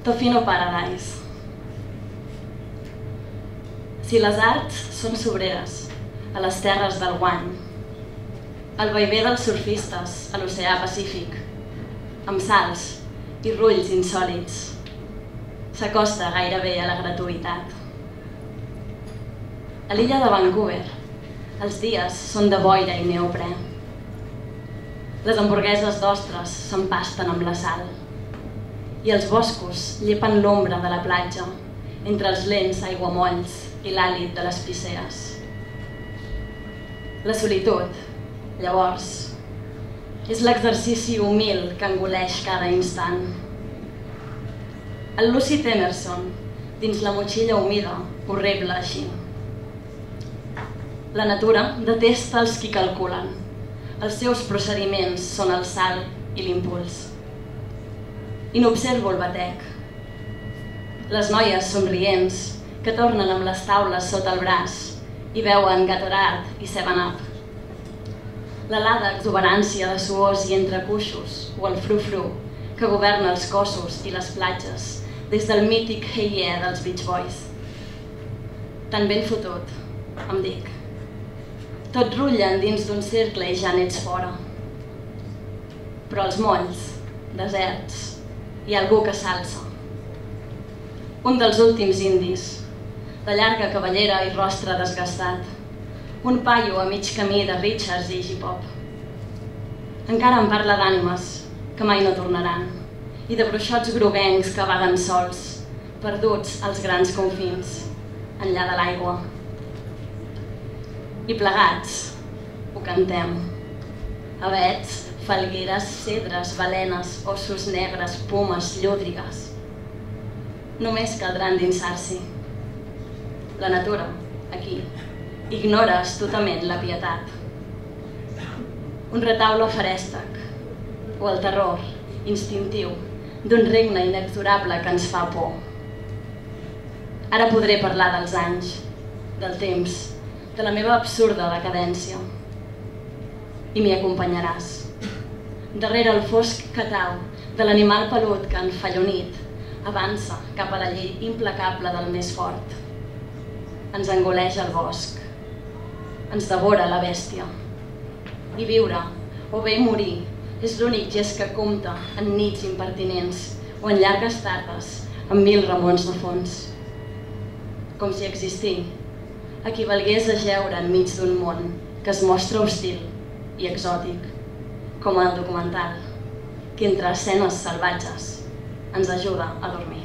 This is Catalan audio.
Tofino Paradise. Si les arts són sobreres a les terres del guany, el vaivé dels surfistes a l'oceà Pacífic, amb salts i rulls insòlits, s'acosta gairebé a la gratuïtat. A l'illa de Vancouver, els dies són de boira i neoprè. Les hamburgueses d'ostres s'empasten amb la sal i els boscos llepen l'ombra de la platja entre els lents aiguamolls i l'hàlit de les piceres. La solitud, llavors, és l'exercici humil que engoleix cada instant. El Lucy Temerson, dins la motxilla humida, horrible així. La natura detesta els qui calculen. Els seus procediments són el salt i l'impuls. I n'observo el batec. Les noies somrients que tornen amb les taules sota el braç i beuen Gatorade i 7-Up. L'helada exuberància de suors i entrecuixos o el frufru que governa els cossos i les platges des del mític Hey Yeah dels Beach Boys. Tan ben fotut, em dic. Tot rullen dins d'un cercle i ja n'ets fora. Però als molls, deserts, hi ha algú que s'alça. Un dels últims indis, de llarga cabellera i rostre desgastat. Un paio a mig camí de Richards i hip-hop. Encara em parla d'ànimes que mai no tornaran i de bruixots groguencs que vaguen sols, perduts als grans confins, enllà de l'aigua. I plegats ho cantem. Avets, falgueres, cedres, balenes, ossos negres, pumes, llúdrigues. Només caldrà endinsar-s'hi. La natura, aquí, ignora astutament la pietat. Un retaule ferèstec, o el terror instintiu d'un regne inexorable que ens fa por. Ara podré parlar dels anys, del temps, de la meva absurda decadència. I m'hi acompanyaràs. Darrere el fosc catau de l'animal pelut que, enfallonit, avança cap a la llei implacable del més fort. Ens engoleix el bosc. Ens devora la bèstia. I viure, o bé morir, és l'únic gest que compta en nits impertinents o en llargues tardes amb 1000 remons de fons. Com si existir equivalgués a jeure enmig d'un món que es mostra hostil i exòtic, com el documental, que entre escenes salvatges ens ajuda a dormir.